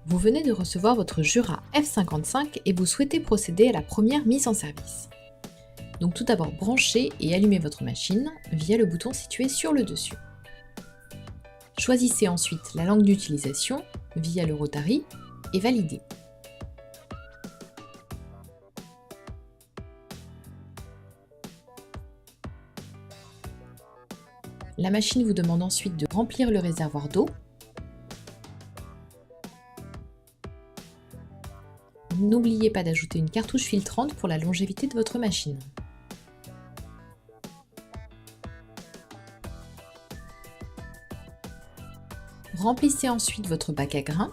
Vous venez de recevoir votre Jura F55 et vous souhaitez procéder à la première mise en service. Donc tout d'abord, branchez et allumez votre machine via le bouton situé sur le dessus. Choisissez ensuite la langue d'utilisation via le Rotary et validez. La machine vous demande ensuite de remplir le réservoir d'eau. N'oubliez pas d'ajouter une cartouche filtrante pour la longévité de votre machine. Remplissez ensuite votre bac à grains.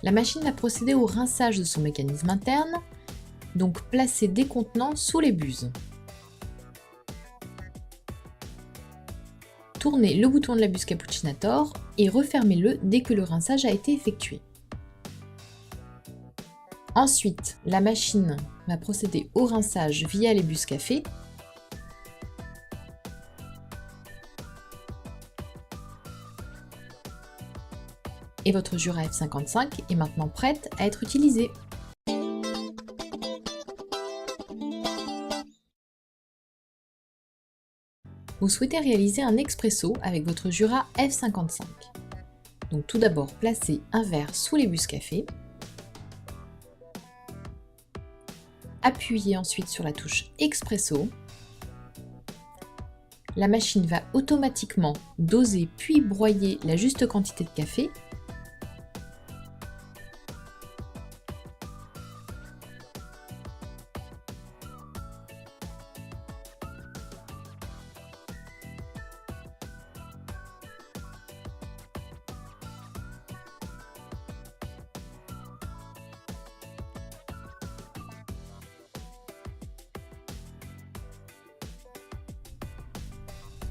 La machine va procéder au rinçage de son mécanisme interne, donc placez des contenants sous les buses. Tournez le bouton de la buse Cappuccinator et refermez-le dès que le rinçage a été effectué. Ensuite, la machine va procéder au rinçage via les buses café. Et votre Jura F55 est maintenant prête à être utilisée. Vous souhaitez réaliser un expresso avec votre Jura F55. Donc tout d'abord, placez un verre sous les buses café. Appuyez ensuite sur la touche Expresso. La machine va automatiquement doser puis broyer la juste quantité de café.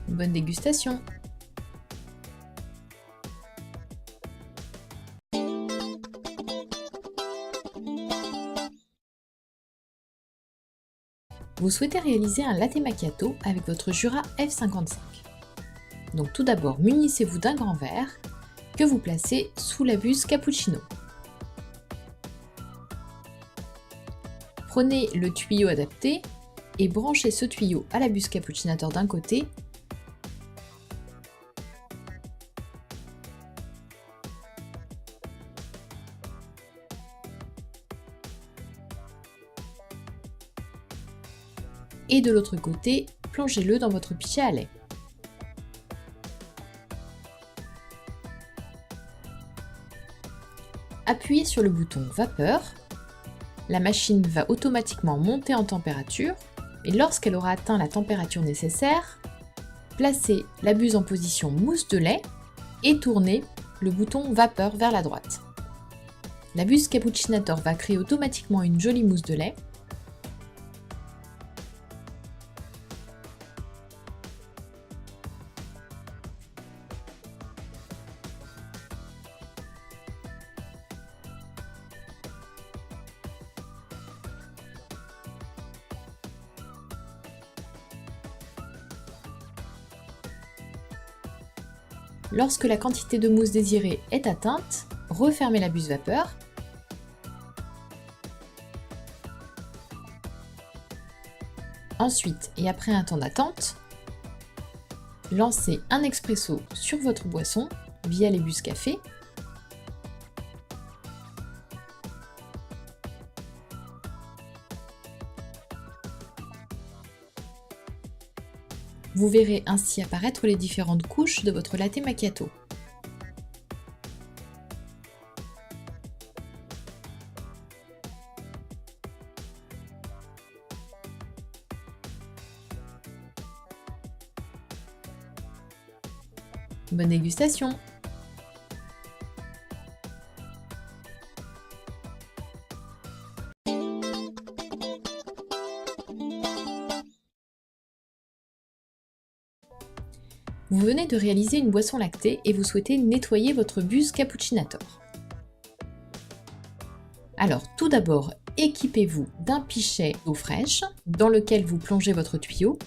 Bonne dégustation! Vous souhaitez réaliser un latte macchiato avec votre Jura F55. Donc tout d'abord, munissez-vous d'un grand verre que vous placez sous la buse cappuccino. Prenez le tuyau adapté et branchez ce tuyau à la buse cappuccinator d'un côté et de l'autre côté, plongez-le dans votre pichet à lait. Appuyez sur le bouton vapeur. La machine va automatiquement monter en température et lorsqu'elle aura atteint la température nécessaire, placez la buse en position mousse de lait et tournez le bouton vapeur vers la droite. La buse cappuccinator va créer automatiquement une jolie mousse de lait. Lorsque la quantité de mousse désirée est atteinte, refermez la buse vapeur. Ensuite, et après un temps d'attente, lancez un expresso sur votre boisson via les buses café. Vous verrez ainsi apparaître les différentes couches de votre latte macchiato. Bonne dégustation! Vous venez de réaliser une boisson lactée et vous souhaitez nettoyer votre buse Cappuccinator. Alors tout d'abord, équipez-vous d'un pichet d'eau fraîche dans lequel vous plongez votre tuyau.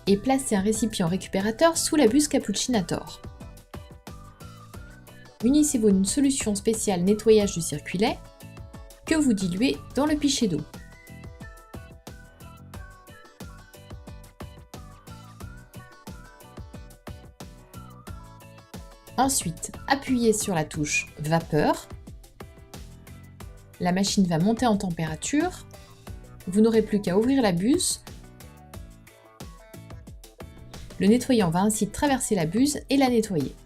Et placez un récipient récupérateur sous la buse Cappuccinator. Munissez-vous d'une solution spéciale nettoyage du circuit-lait que vous diluez dans le pichet d'eau. Ensuite, appuyez sur la touche vapeur. La machine va monter en température. Vous n'aurez plus qu'à ouvrir la buse. Le nettoyant va ainsi traverser la buse et la nettoyer.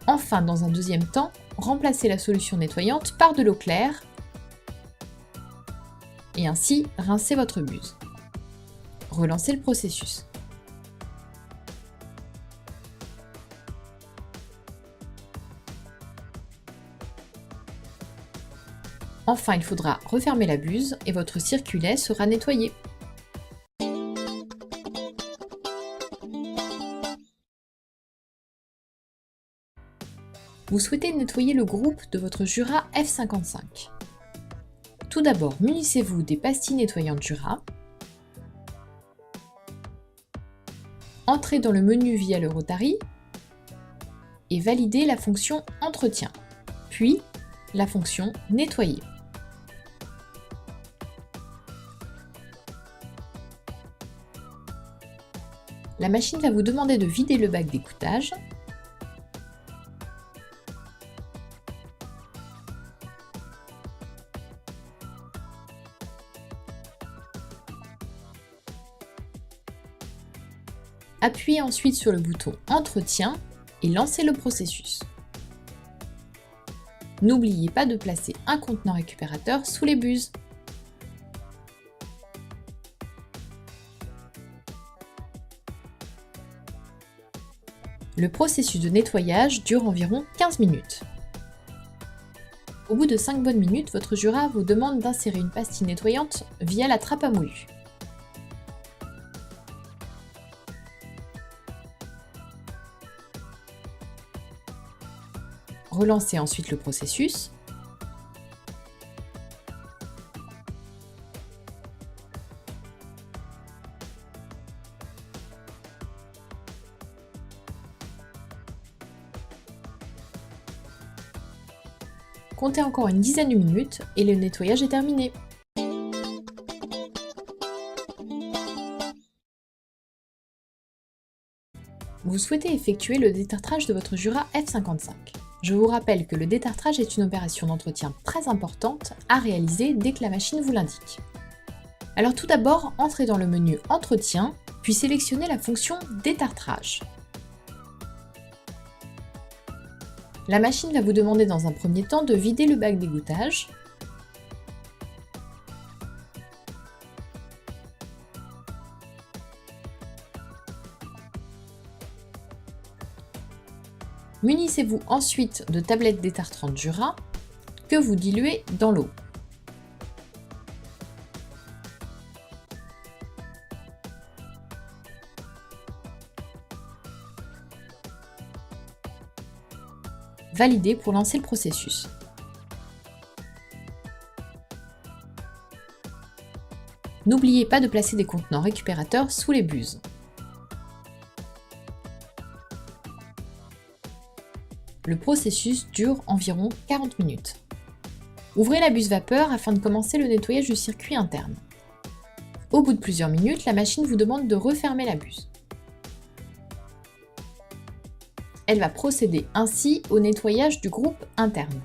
Enfin, dans un deuxième temps, remplacez la solution nettoyante par de l'eau claire et ainsi rincez votre buse. Relancez le processus. Enfin, il faudra refermer la buse et votre circuit-lait sera nettoyé. Vous souhaitez nettoyer le groupe de votre Jura F55. Tout d'abord, munissez-vous des pastilles nettoyantes Jura. Entrez dans le menu via le Rotary et validez la fonction Entretien, puis la fonction Nettoyer. La machine va vous demander de vider le bac d'égouttage. Appuyez ensuite sur le bouton Entretien et lancez le processus. N'oubliez pas de placer un contenant récupérateur sous les buses. Le processus de nettoyage dure environ 15 minutes. Au bout de 5 bonnes minutes, votre Jura vous demande d'insérer une pastille nettoyante via la trappe à moulu. Relancez ensuite le processus. Comptez encore une dizaine de minutes et le nettoyage est terminé. Vous souhaitez effectuer le détartrage de votre Jura F55. Je vous rappelle que le détartrage est une opération d'entretien très importante à réaliser dès que la machine vous l'indique. Alors tout d'abord, entrez dans le menu Entretien, puis sélectionnez la fonction Détartrage. La machine va vous demander dans un premier temps de vider le bac d'égouttage. Munissez-vous ensuite de tablettes détartrantes Jura que vous diluez dans l'eau. Validez pour lancer le processus. N'oubliez pas de placer des contenants récupérateurs sous les buses. Le processus dure environ 40 minutes. Ouvrez la buse vapeur afin de commencer le nettoyage du circuit interne. Au bout de plusieurs minutes, la machine vous demande de refermer la buse. Elle va procéder ainsi au nettoyage du groupe interne.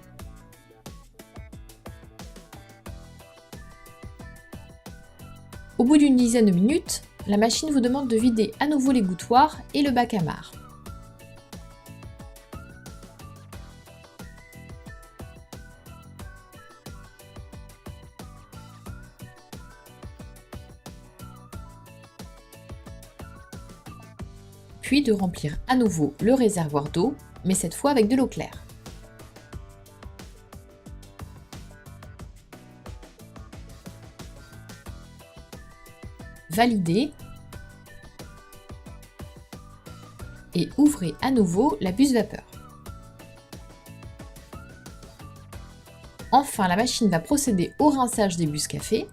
Au bout d'une dizaine de minutes, la machine vous demande de vider à nouveau l'égouttoir et le bac à marc. puis de remplir à nouveau le réservoir d'eau, mais cette fois avec de l'eau claire. Validez et ouvrez à nouveau la buse vapeur. Enfin, la machine va procéder au rinçage des buses café.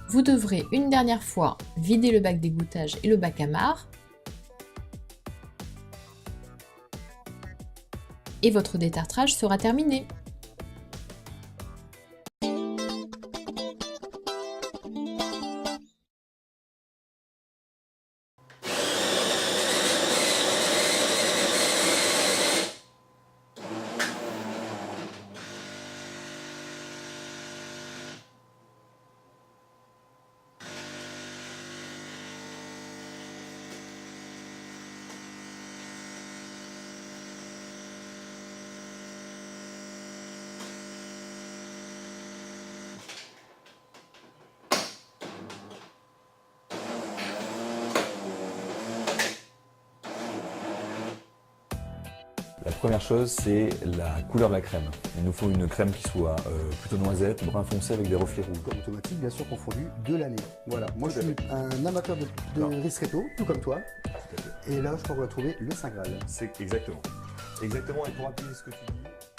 Vous devrez une dernière fois vider le bac d'égouttage et le bac à marc. Et votre détartrage sera terminé. La première chose, c'est la couleur de la crème. Il nous faut une crème qui soit plutôt noisette, brun foncé avec des reflets rouges. Automatique, bien sûr, confondu de l'année. Voilà, moi je suis un amateur de ristretto, tout comme toi. Et là, je crois qu'on va trouver le Saint Graal. C'est exactement. Exactement, et pour appuyer ce que tu dis...